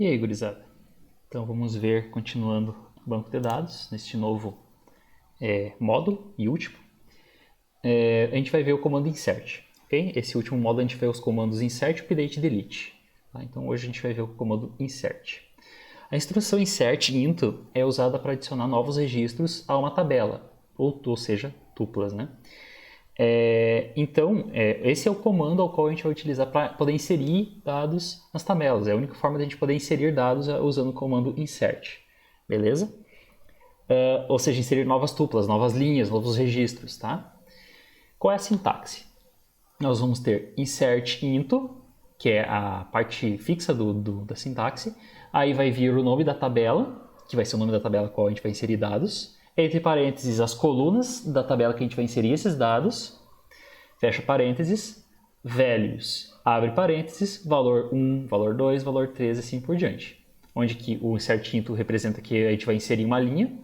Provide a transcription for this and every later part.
E aí, gurizada? Então vamos ver, continuando o banco de dados, neste novo módulo e último. A gente vai ver o comando insert. Okay? Esse último módulo a gente vê os comandos insert, update e delete. Tá? Então hoje a gente vai ver o comando insert. A instrução insert into é usada para adicionar novos registros a uma tabela, ou seja, tuplas, né? Esse é o comando ao qual a gente vai utilizar para poder inserir dados nas tabelas. É a única forma de a gente poder inserir dados usando o comando insert. Beleza? Ou seja, inserir novas tuplas, novas linhas, novos registros. Tá? Qual é a sintaxe? Nós vamos ter insert into, que é a parte fixa da sintaxe. Aí vai vir o nome da tabela, que vai ser o nome da tabela qual a gente vai inserir dados. Entre parênteses, as colunas da tabela que a gente vai inserir esses dados. Fecha parênteses, values, abre parênteses, valor 1, valor 2, valor 3 e assim por diante. Onde que o insert into representa que a gente vai inserir uma linha.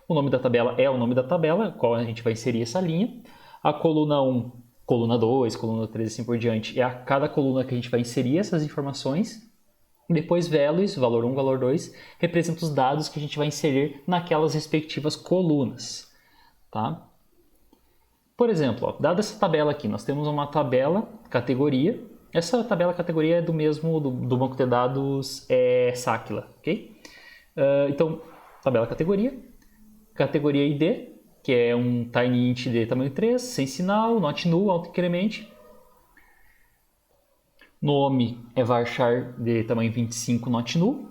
O nome da tabela é o nome da tabela, qual a gente vai inserir essa linha. A coluna 1, coluna 2, coluna 3 e assim por diante, é a cada coluna que a gente vai inserir essas informações. Depois values, valor 1, valor 2, representa os dados que a gente vai inserir naquelas respectivas colunas. Tá? Por exemplo, dada essa tabela aqui, nós temos uma tabela categoria. Essa tabela categoria é do mesmo do banco de dados Sakila, ok? Então, tabela categoria ID, que é um tiny int de tamanho 3, sem sinal, not null, auto-incremente. Nome é varchar de tamanho 25, not null.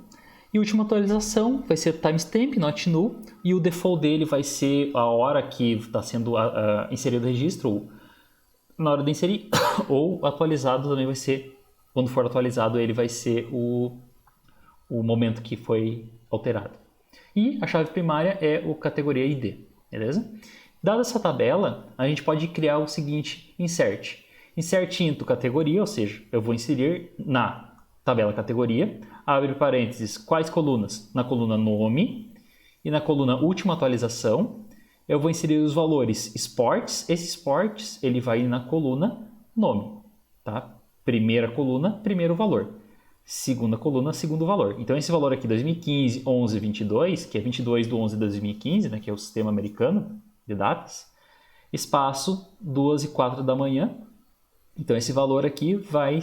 E a última atualização vai ser timestamp, not null. E o default dele vai ser a hora que está sendo inserido o registro, ou na hora de inserir, ou atualizado também vai ser, quando for atualizado, ele vai ser o momento que foi alterado. E a chave primária é o categoria ID, beleza? Dada essa tabela, a gente pode criar o seguinte insert. Insert into categoria, ou seja, eu vou inserir na tabela categoria, abre parênteses, quais colunas? Na coluna nome e na coluna última atualização, eu vou inserir os valores sports. Esse sports ele vai na coluna nome, tá? Primeira coluna, primeiro valor. Segunda coluna, segundo valor. Então esse valor aqui 2015, 11, 22, que é 22 de 11 de 2015, né, que é o sistema americano de datas, espaço 2 e 4 da manhã. Então esse valor aqui vai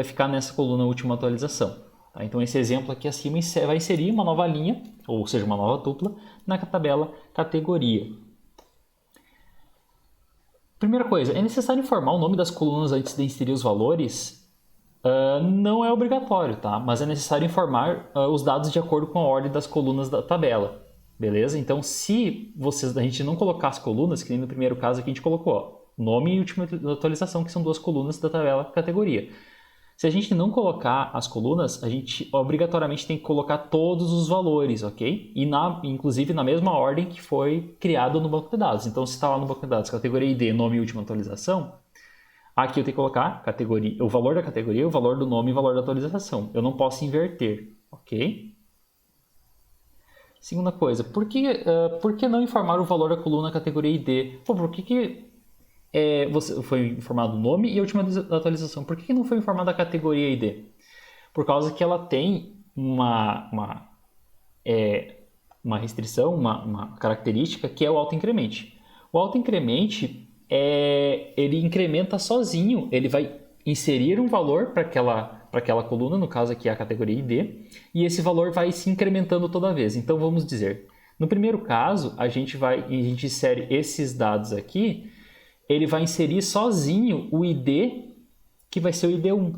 ficar nessa coluna última atualização. Tá? Então esse exemplo aqui acima vai inserir uma nova linha, ou seja, uma nova tupla, na tabela categoria. Primeira coisa, é necessário informar o nome das colunas antes de inserir os valores? Não é obrigatório, tá? Mas é necessário informar os dados de acordo com a ordem das colunas da tabela. Beleza? Então se a gente não colocar as colunas, que nem no primeiro caso aqui a gente colocou, ó, nome e última atualização, que são duas colunas da tabela categoria. Se a gente não colocar as colunas, a gente obrigatoriamente tem que colocar todos os valores, ok? E inclusive na mesma ordem que foi criado no banco de dados. Então, se está lá no banco de dados, categoria ID, nome e última atualização, aqui eu tenho que colocar o valor da categoria, o valor do nome e o valor da atualização. Eu não posso inverter, ok? Segunda coisa, por que não informar o valor da coluna categoria ID? Pô, por que foi informado o nome e a última atualização? Por que não foi informada a categoria ID? Por causa que ela tem uma restrição, uma característica que é o auto-incremente. O auto-incremente, ele incrementa sozinho, ele vai inserir um valor para aquela coluna, no caso aqui é a categoria ID, e esse valor vai se incrementando toda vez. Então vamos dizer, no primeiro caso, a gente insere esses dados aqui, ele vai inserir sozinho o ID, que vai ser o ID1,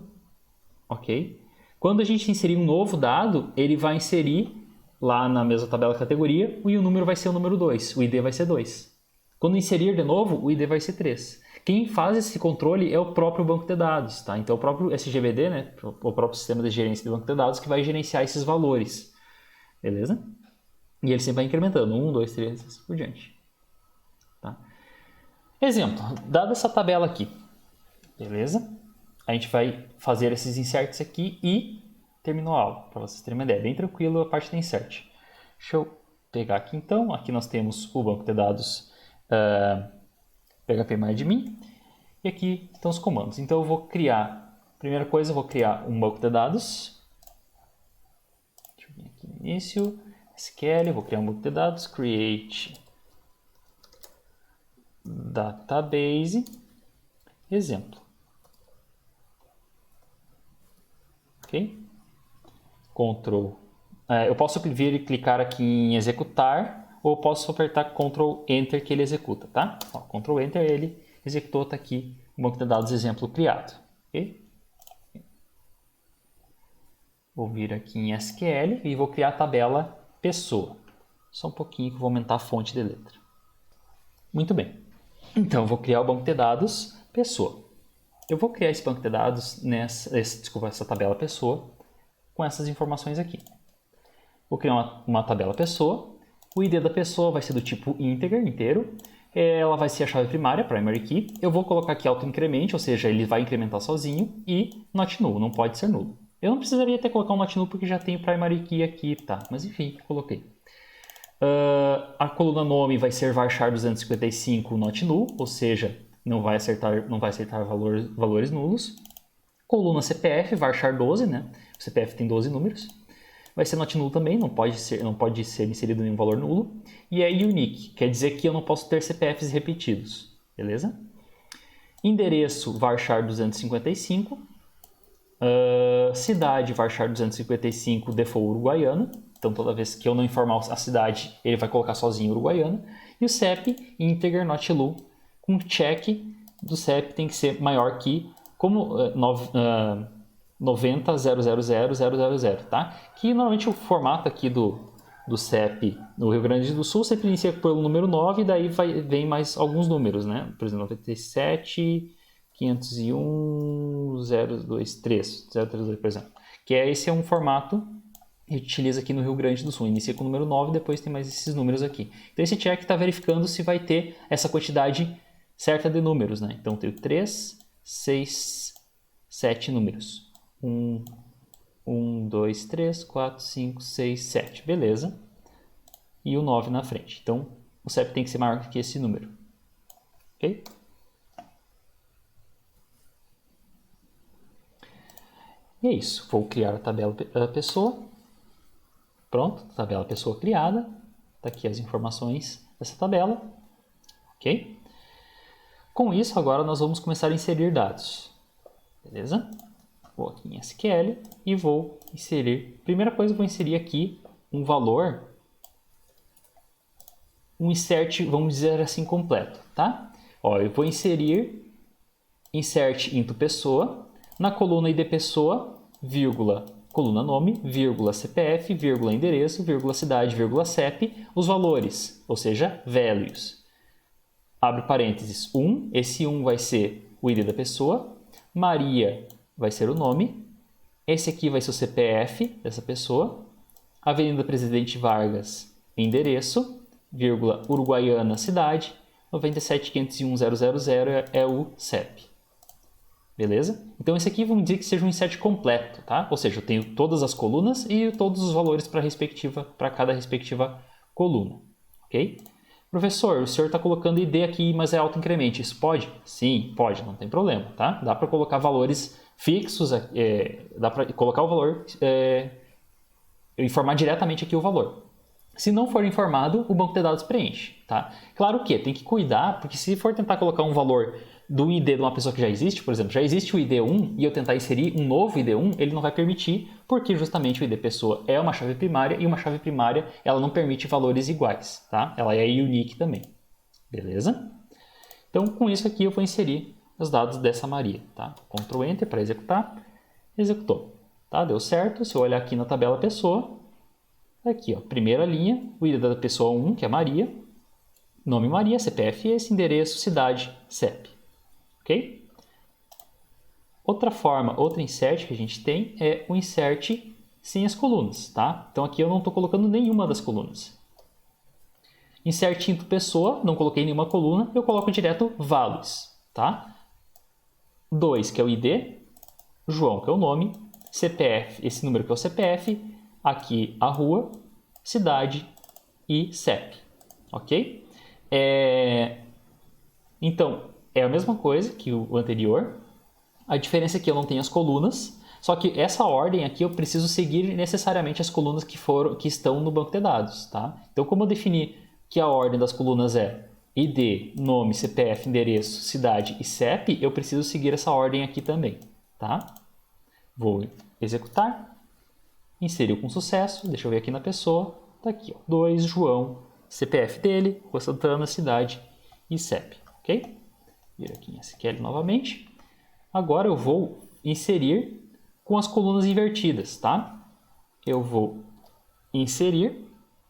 ok? Quando a gente inserir um novo dado, ele vai inserir lá na mesma tabela categoria e o número vai ser o número 2, o ID vai ser 2. Quando inserir de novo, o ID vai ser 3. Quem faz esse controle é o próprio banco de dados, tá? Então o próprio SGBD, né, o próprio sistema de gerência de banco de dados, que vai gerenciar esses valores, beleza? E ele sempre vai incrementando, 1, 2, 3, assim por diante. Tá? Exemplo, dada essa tabela aqui, beleza? A gente vai fazer esses inserts aqui e terminou a aula, para vocês terem uma ideia. Bem tranquilo a parte de insert. Deixa eu pegar aqui então. Aqui nós temos o banco de dados phpMyAdmin e aqui estão os comandos. Então eu vou criar, primeira coisa, eu vou criar um banco de dados início, SQL, vou criar um banco de dados, create database, exemplo. Ok? Ctrl. Eu posso vir e clicar aqui em executar, ou posso apertar Ctrl Enter que ele executa, tá? Ó, Ctrl Enter, ele executou, tá aqui o banco de dados exemplo criado. Ok? Vou vir aqui em SQL e vou criar a tabela pessoa. Só um pouquinho que eu vou aumentar a fonte de letra. Muito bem. Então, eu vou criar o banco de dados pessoa. Eu vou criar esse banco de dados essa tabela pessoa com essas informações aqui. Vou criar uma tabela pessoa. O ID da pessoa vai ser do tipo integer, inteiro. Ela vai ser a chave primária, primary key. Eu vou colocar aqui auto-incremente, ou seja, ele vai incrementar sozinho. E not null, não pode ser nulo. Eu não precisaria ter colocado um not null porque já tem o primary key aqui, tá? Mas enfim, coloquei. A coluna nome vai ser varchar 255 not null, ou seja, não vai acertar valores nulos. Coluna CPF, varchar 12, né? O CPF tem 12 números. Vai ser not null também, não pode ser inserido nenhum valor nulo. E é unique, quer dizer que eu não posso ter CPFs repetidos, beleza? Endereço, varchar 255. Cidade, varchar 255, default Uruguaiana. Então, toda vez que eu não informar a cidade, ele vai colocar sozinho Uruguaiana. E o CEP, integer not null, com check do CEP tem que ser maior que, como 90.000.000, tá? Que normalmente o formato aqui do CEP no Rio Grande do Sul sempre inicia pelo número 9 e daí vem mais alguns números, né? Por exemplo, 97, 501, 023, 032, por exemplo. Esse é um formato que utiliza aqui no Rio Grande do Sul. Inicia com o número 9 e depois tem mais esses números aqui. Então esse check está verificando se vai ter essa quantidade certa de números, né? Então tenho 3, 6, 7 números. 1, 2, 3, 4, 5, 6, 7. Beleza. E o 9 na frente. Então o CEP tem que ser maior que esse número. Ok? E é isso. Vou criar a tabela pessoa. Pronto, tabela pessoa criada. Está aqui as informações dessa tabela. Ok? Com isso, agora nós vamos começar a inserir dados. Beleza? Vou aqui em SQL e vou inserir. Primeira coisa, eu vou inserir aqui um valor, um insert, vamos dizer assim, completo, tá? Ó, eu vou inserir insert into pessoa, na coluna ID pessoa, vírgula, coluna nome, vírgula CPF, vírgula endereço, vírgula cidade, vírgula CEP, os valores, ou seja, values. Abre parênteses, 1, esse 1 vai ser o ID da pessoa, Maria vai ser o nome, esse aqui vai ser o CPF dessa pessoa, Avenida Presidente Vargas, endereço, vírgula, Uruguaiana, cidade, 97.501.000 é o CEP. Beleza? Então esse aqui vamos dizer que seja um insert completo, tá? Ou seja, eu tenho todas as colunas e todos os valores para cada respectiva coluna, ok? Professor, o senhor está colocando ID aqui, mas é auto-incremento. Isso pode? Sim, pode, não tem problema, tá? Dá para colocar valores fixos, dá para colocar o valor, informar diretamente aqui o valor. Se não for informado, o banco de dados preenche, tá? Claro que tem que cuidar, porque se for tentar colocar um valor do ID de uma pessoa que já existe, por exemplo, já existe o ID 1 e eu tentar inserir um novo ID 1, ele não vai permitir, porque justamente o ID pessoa é uma chave primária e uma chave primária ela não permite valores iguais, tá? Ela é unique também, beleza? Então, com isso aqui eu vou inserir os dados dessa Maria, tá? Ctrl Enter para executar, executou, tá? Deu certo, se eu olhar aqui na tabela pessoa, aqui, ó, primeira linha, o ID da pessoa 1, que é Maria, nome Maria, CPF esse, endereço, cidade, CEP. Ok? Outra forma, outra insert que a gente tem é o insert sem as colunas, tá? Então aqui eu não estou colocando nenhuma das colunas. Insert into pessoa, não coloquei nenhuma coluna, eu coloco direto values, tá? 2, que é o ID, João, que é o nome, CPF, esse número que é o CPF, aqui a rua, cidade e CEP, ok? Então, é a mesma coisa que o anterior, a diferença é que eu não tenho as colunas, Só que essa ordem aqui eu preciso seguir necessariamente as colunas que estão no banco de dados, tá? Então, como eu defini que a ordem das colunas é ID, nome, CPF, endereço, cidade e CEP, eu preciso seguir essa ordem aqui também, tá? Vou executar, inseriu com sucesso, deixa eu ver aqui na pessoa, tá aqui, ó, 2, João, CPF dele, Rua Santana, cidade e CEP, ok? Vira aqui em SQL novamente. Agora eu vou inserir com as colunas invertidas, tá? Eu vou inserir,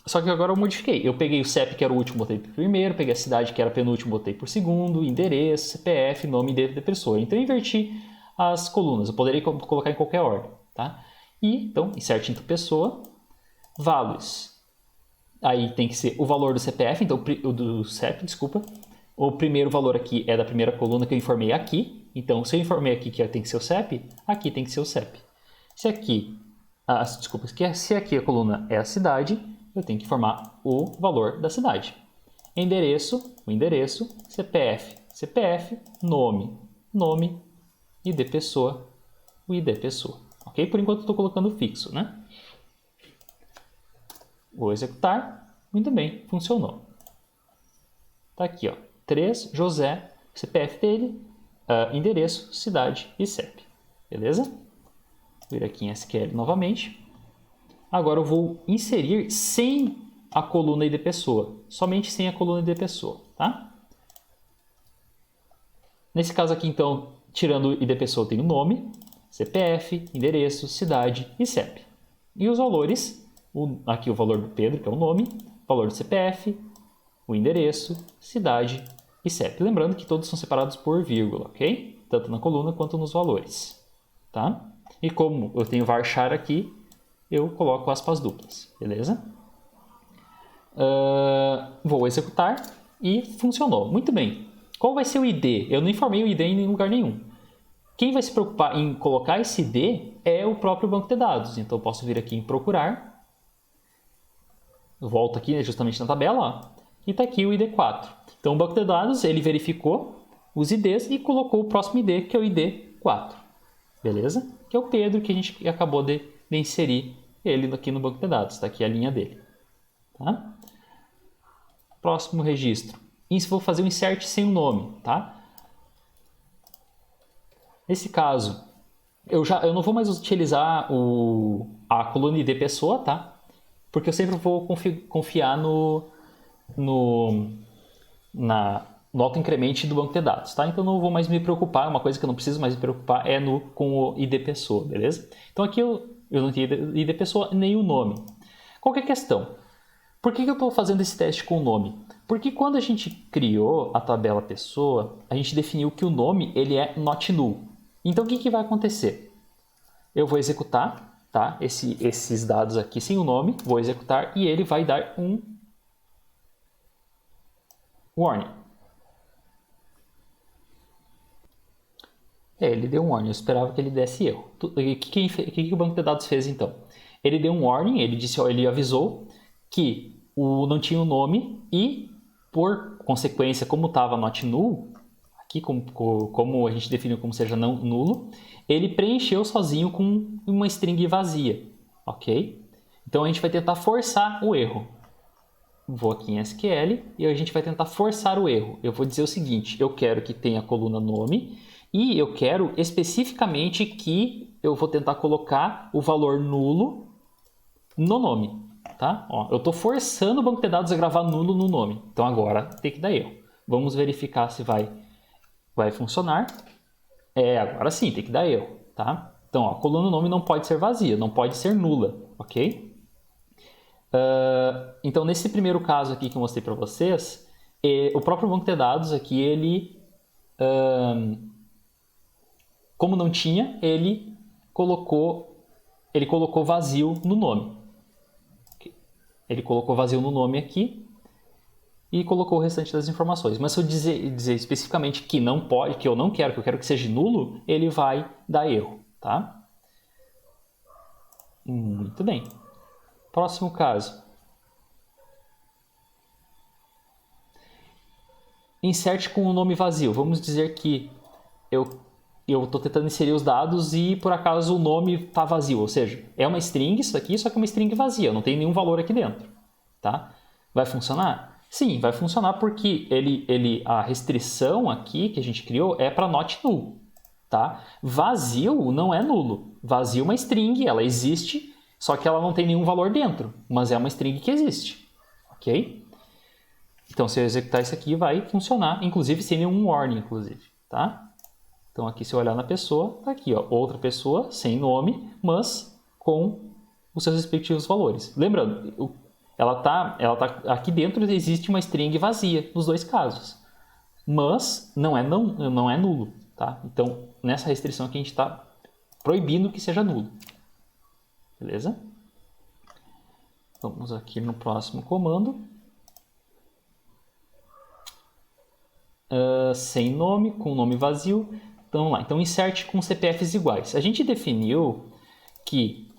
só que agora eu modifiquei. Eu peguei o CEP, que era o último, botei por primeiro, peguei a cidade, que era a penúltimo, botei por segundo, endereço, CPF, nome da pessoa. Então eu inverti as colunas, eu poderia colocar em qualquer ordem, tá? E, então, insert into pessoa, values. Aí tem que ser o valor do CPF, então do CEP, desculpa. O primeiro valor aqui é da primeira coluna que eu informei aqui. Então, se eu informei aqui que tem que ser o CEP, aqui tem que ser o CEP. Se aqui, se aqui a coluna é a cidade, eu tenho que informar o valor da cidade. Endereço, o endereço, CPF, CPF, nome, nome, ID pessoa, o ID pessoa. Ok? Por enquanto eu estou colocando fixo, né? Vou executar. Muito bem, funcionou. Tá aqui, ó. 3, José, CPF dele, endereço, cidade e CEP. Beleza? Vou vir aqui em SQL novamente. Agora eu vou inserir sem a coluna ID pessoa. Somente sem a coluna ID pessoa, tá? Nesse caso aqui, então, tirando o ID pessoa, eu tenho nome, CPF, endereço, cidade e CEP. E os valores, aqui o valor do Pedro, que é o nome, valor do CPF, o endereço, cidade e CEP. Lembrando que todos são separados por vírgula, ok? Tanto na coluna quanto nos valores, tá? E como eu tenho varchar aqui, eu coloco aspas duplas, beleza? Vou executar e funcionou. Muito bem. Qual vai ser o ID? Eu não informei o ID em lugar nenhum. Quem vai se preocupar em colocar esse ID é o próprio banco de dados. Então, eu posso vir aqui em procurar. Eu volto aqui justamente na tabela, ó, e está aqui o ID4. Então, o banco de dados ele verificou os IDs e colocou o próximo ID, que é o ID4. Beleza? Que é o Pedro, que a gente acabou de inserir ele aqui no banco de dados. Está aqui a linha dele. Tá? Próximo registro. Vou fazer um insert sem o nome. Tá? Nesse caso, eu não vou mais utilizar a coluna ID pessoa, tá? Porque eu sempre vou confiar no autoincremente do banco de dados, tá? Então não vou mais me preocupar, uma coisa que eu não preciso mais me preocupar é com o ID pessoa, beleza? Então aqui eu não tenho ID pessoa nem o nome. Qual que é a questão? Por que eu estou fazendo esse teste com o nome? Porque quando a gente criou a tabela pessoa, a gente definiu que o nome ele é not null. Então o que vai acontecer? Eu vou executar, tá? Esses dados aqui sem o nome, vou executar e ele vai dar um warning. Ele deu um warning, eu esperava que ele desse erro. O que o banco de dados fez então? Ele deu um warning, ele avisou que não tinha o nome e, por consequência, como estava not null, aqui como a gente definiu como seja não nulo, ele preencheu sozinho com uma string vazia, ok? Então a gente vai tentar forçar o erro. Vou aqui em SQL e a gente vai tentar forçar o erro. Eu vou dizer o seguinte, eu quero que tenha a coluna nome e eu quero especificamente que eu vou tentar colocar o valor nulo no nome. Tá? Ó, eu estou forçando o banco de dados a gravar nulo no nome. Então agora tem que dar erro. Vamos verificar se vai funcionar. Agora sim, tem que dar erro. Tá? Então, ó, a coluna nome não pode ser vazia, não pode ser nula. Ok? Então, nesse primeiro caso aqui que eu mostrei para vocês, o próprio banco de dados aqui, ele, como não tinha, ele colocou vazio no nome. Ele colocou vazio no nome aqui e colocou o restante das informações. Mas se eu dizer especificamente que não pode, que eu não quero, que eu quero que seja nulo, ele vai dar erro, tá? Muito bem. Próximo caso. Insert com o nome vazio. Vamos dizer que eu eu estou tentando inserir os dados e por acaso o nome está vazio, ou seja, é uma string isso aqui, só que é uma string vazia, não tem nenhum valor aqui dentro, tá? Vai funcionar? Sim, vai funcionar porque a restrição aqui que a gente criou é para not null, tá? Vazio não é nulo, vazio é uma string, ela existe, só que ela não tem nenhum valor dentro, mas é uma string que existe, ok? Então, se eu executar isso aqui, vai funcionar, inclusive sem nenhum warning, inclusive, tá? Então, aqui, se eu olhar na pessoa, tá aqui, ó, outra pessoa, sem nome, mas com os seus respectivos valores. Lembrando, ela tá aqui dentro existe uma string vazia, nos dois casos. Mas não é nulo, tá? Então, nessa restrição aqui, a gente está proibindo que seja nulo. Beleza? Vamos aqui no próximo comando. Sem nome, com nome vazio. Então, vamos lá. Então, insert com CPFs iguais. A gente definiu que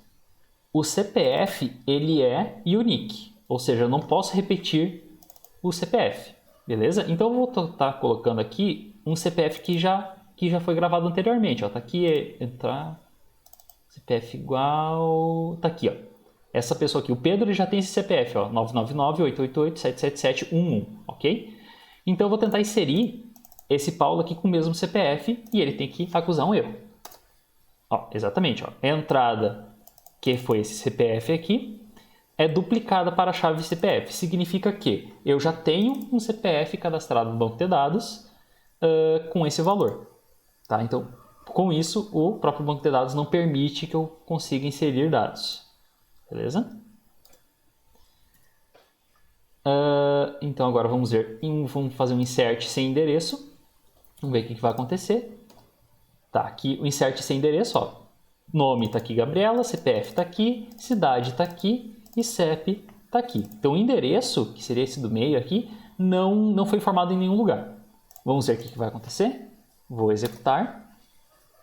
o CPF ele é unique, ou seja, eu não posso repetir o CPF, beleza? Então, eu vou estar colocando aqui um CPF que já foi gravado anteriormente. Está aqui, entrar CPF igual... Está aqui, ó. Essa pessoa aqui, o Pedro, ele já tem esse CPF, ó, 999-888-77711, ok? Então, eu vou tentar inserir esse Paulo aqui com o mesmo CPF e ele tem que acusar um erro. Ó, exatamente, ó. A entrada, que foi esse CPF aqui, é duplicada para a chave CPF. Significa que eu já tenho um CPF cadastrado no banco de dados com esse valor. Tá? Então, com isso, o próprio banco de dados não permite que eu consiga inserir dados. Beleza? Então, agora vamos fazer um insert sem endereço. Vamos ver o que vai acontecer. Tá, aqui o insert sem endereço, ó. Nome está aqui, Gabriela, CPF está aqui, cidade está aqui e CEP está aqui. Então, o endereço, que seria esse do meio aqui, não foi informado em nenhum lugar. Vamos ver o que vai acontecer. Vou executar.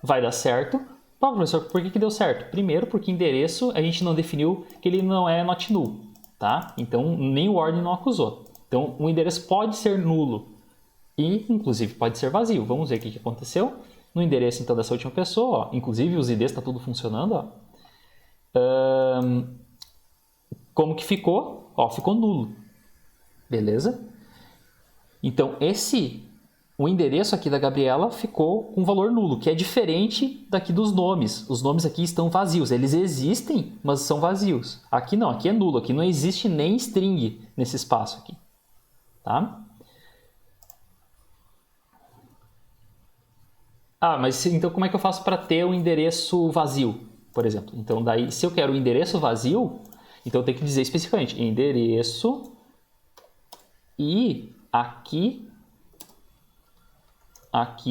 Vai dar certo. Pô, professor, por que deu certo? Primeiro, porque endereço a gente não definiu que ele não é not null, tá? Então, nem o ordem não acusou. Então, o endereço pode ser nulo e, inclusive, pode ser vazio. Vamos ver o que aconteceu. No endereço, então, dessa última pessoa, ó, inclusive os IDs está tudo funcionando, ó. Como que ficou? Ó, ficou nulo. Beleza? Então, o endereço aqui da Gabriela ficou com valor nulo, que é diferente daqui dos nomes. Os nomes aqui estão vazios. Eles existem, mas são vazios. Aqui não, aqui é nulo. Aqui não existe nem string nesse espaço aqui. Tá? Mas então como é que eu faço para ter o endereço vazio, por exemplo? Então, daí, se eu quero o endereço vazio, então eu tenho que dizer especificamente endereço e aqui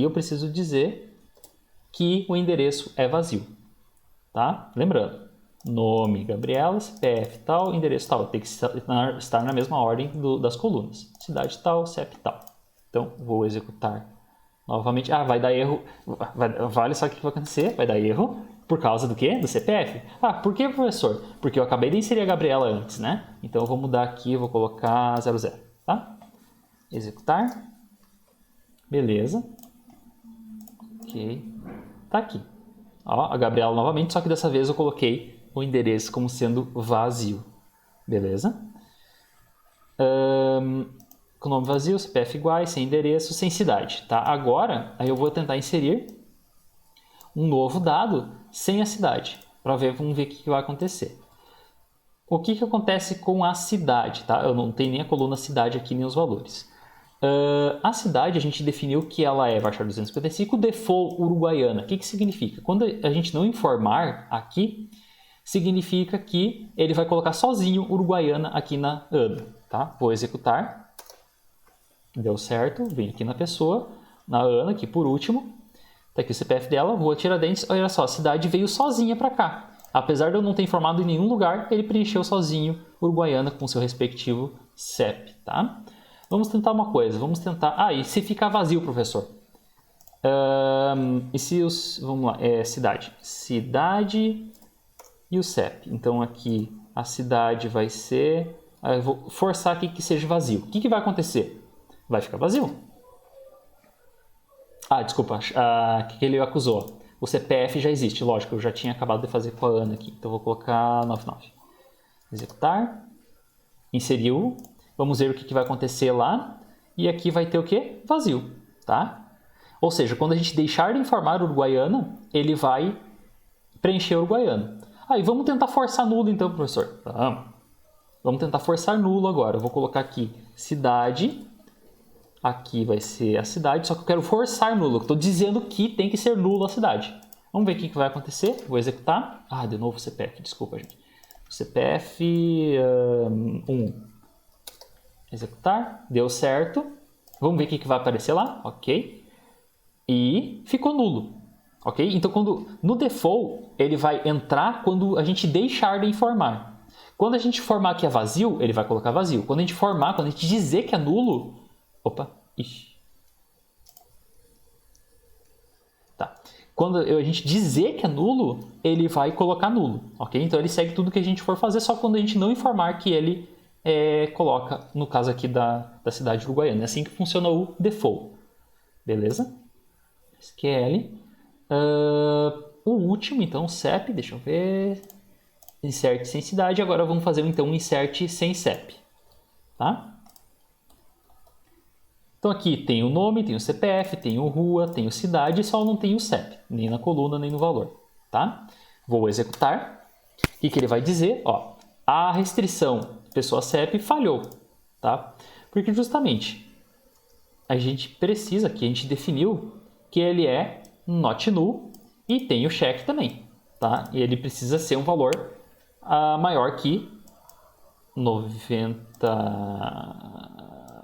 eu preciso dizer que o endereço é vazio, tá? Lembrando, nome, Gabriela, CPF tal, endereço tal, tem que estar na mesma ordem das colunas. Cidade tal, CEP tal. Então, vou executar novamente. Vai dar erro. Vale só o que vai acontecer? Vai dar erro por causa do quê? Do CPF. Por que, professor? Porque eu acabei de inserir a Gabriela antes, né? Então, eu vou mudar aqui, eu vou colocar 00, tá? Executar. Beleza. Ok. Tá aqui. Ó, a Gabriela novamente, só que dessa vez eu coloquei o endereço como sendo vazio. Beleza? Com nome vazio, CPF iguais, sem endereço, sem cidade. Tá? Agora, aí eu vou tentar inserir um novo dado sem a cidade. Vamos ver o que vai acontecer. O que acontece com a cidade? Tá? Eu não tenho nem a coluna cidade aqui, nem os valores. A cidade, a gente definiu que ela é Varchar 255 default uruguaiana. O que significa? Quando a gente não informar aqui, significa que ele vai colocar sozinho uruguaiana aqui na ANA. Tá? Vou executar. Deu certo. Vem aqui na pessoa, na ANA, aqui por último. Está aqui o CPF dela. Vou Tiradentes. Olha só, a cidade veio sozinha para cá. Apesar de eu não ter informado em nenhum lugar, ele preencheu sozinho uruguaiana com seu respectivo CEP. Tá? Vamos tentar uma coisa, vamos tentar... e se ficar vazio, professor? E se os... Vamos lá, cidade. Cidade e o CEP. Então, aqui a cidade vai ser... eu vou forçar aqui que seja vazio. O que vai acontecer? Vai ficar vazio. Ah, desculpa, o que ele acusou? O CPF já existe, lógico, eu já tinha acabado de fazer com a Ana aqui. Então eu vou colocar 99. Executar. Inseriu. Vamos ver o que vai acontecer lá. E aqui vai ter o quê? Vazio, tá? Ou seja, quando a gente deixar de informar o Uruguaiana, ele vai preencher o Uruguaiana. Aí vamos tentar forçar nulo então, professor. Vamos tentar forçar nulo agora. Eu vou colocar aqui cidade. Aqui vai ser a cidade, só que eu quero forçar nulo. Estou dizendo que tem que ser nulo a cidade. Vamos ver o que vai acontecer. Vou executar. Ah, de novo o CPF, desculpa, gente. CPF 1. Executar. Deu certo. Vamos ver o que vai aparecer lá. Ok. E ficou nulo. Ok? Então, no default, ele vai entrar quando a gente deixar de informar. Quando a gente formar que é vazio, ele vai colocar vazio. Quando a gente formar, quando a gente dizer que é nulo... Opa, ixi. Tá. Quando a gente dizer que é nulo, ele vai colocar nulo, ok? Então ele segue tudo que a gente for fazer, só quando a gente não informar que ele coloca, no caso aqui da cidade uruguaiana. É assim que funciona o default. Beleza? SQL. O último, então, CEP, deixa eu ver. Insert sem cidade. Agora vamos fazer então um insert sem CEP. Tá? Então aqui tem o nome, tem o CPF, tem o rua, tem o cidade, só não tem o CEP, nem na coluna, nem no valor, tá? Vou executar. O que ele vai dizer? Ó, a restrição pessoa CEP falhou, tá? Porque justamente a gente precisa, aqui a gente definiu que ele é not null e tem o check também, tá? E ele precisa ser um valor maior que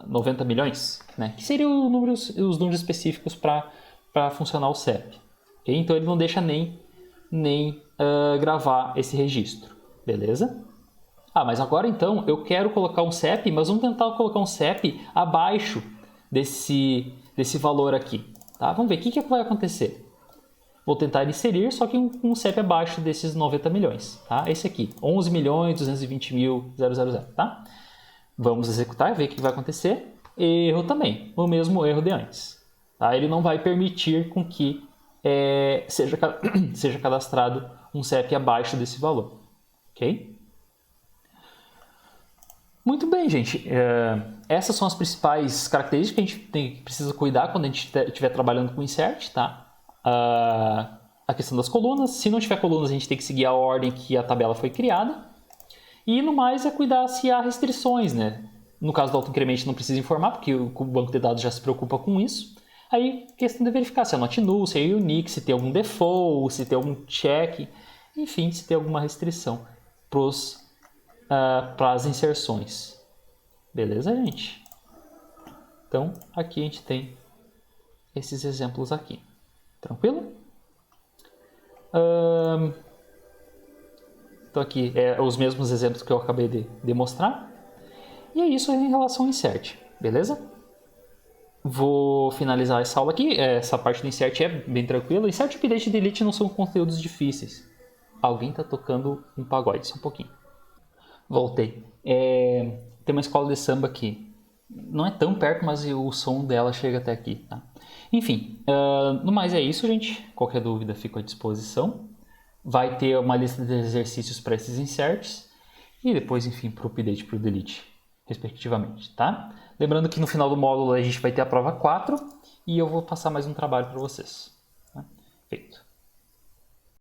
90 milhões, né? Que seriam os números específicos para funcionar o CEP. Okay? Então ele não deixa nem gravar esse registro, beleza? Mas agora então eu quero colocar um CEP, mas vamos tentar colocar um CEP abaixo desse valor aqui. Tá? Vamos ver o que vai acontecer. Vou tentar inserir, só que um CEP abaixo desses 90 milhões. Tá? Esse aqui, 11.220.000, tá? Vamos executar, ver o que vai acontecer. Erro também, o mesmo erro de antes. Tá? Ele não vai permitir com que seja cadastrado um CEP abaixo desse valor. Ok? Muito bem, gente. Essas são as principais características que a gente precisa cuidar quando a gente estiver trabalhando com insert. Tá? A questão das colunas. Se não tiver colunas, a gente tem que seguir a ordem que a tabela foi criada. E no mais é cuidar se há restrições, né? No caso do autoincremento não precisa informar, porque o banco de dados já se preocupa com isso. Aí, questão de verificar se é not null, se é unique, se tem algum default, se tem algum check, enfim, se tem alguma restrição para as inserções. Beleza, gente? Então, aqui a gente tem esses exemplos aqui. Tranquilo? Então aqui os mesmos exemplos que eu acabei de mostrar. E é isso em relação ao insert, beleza? Vou finalizar essa aula aqui. Essa parte do insert é bem tranquila. Insert, update e delete não são conteúdos difíceis. Alguém está tocando um pagode, só um pouquinho. Voltei. Tem uma escola de samba aqui. Não é tão perto, mas o som dela chega até aqui. Tá? Enfim, no mais é isso, gente. Qualquer dúvida, fico à disposição. Vai ter uma lista de exercícios para esses inserts. E depois, enfim, para o update e para o delete, respectivamente, tá? Lembrando que no final do módulo a gente vai ter a prova 4 e eu vou passar mais um trabalho para vocês. Tá? Feito.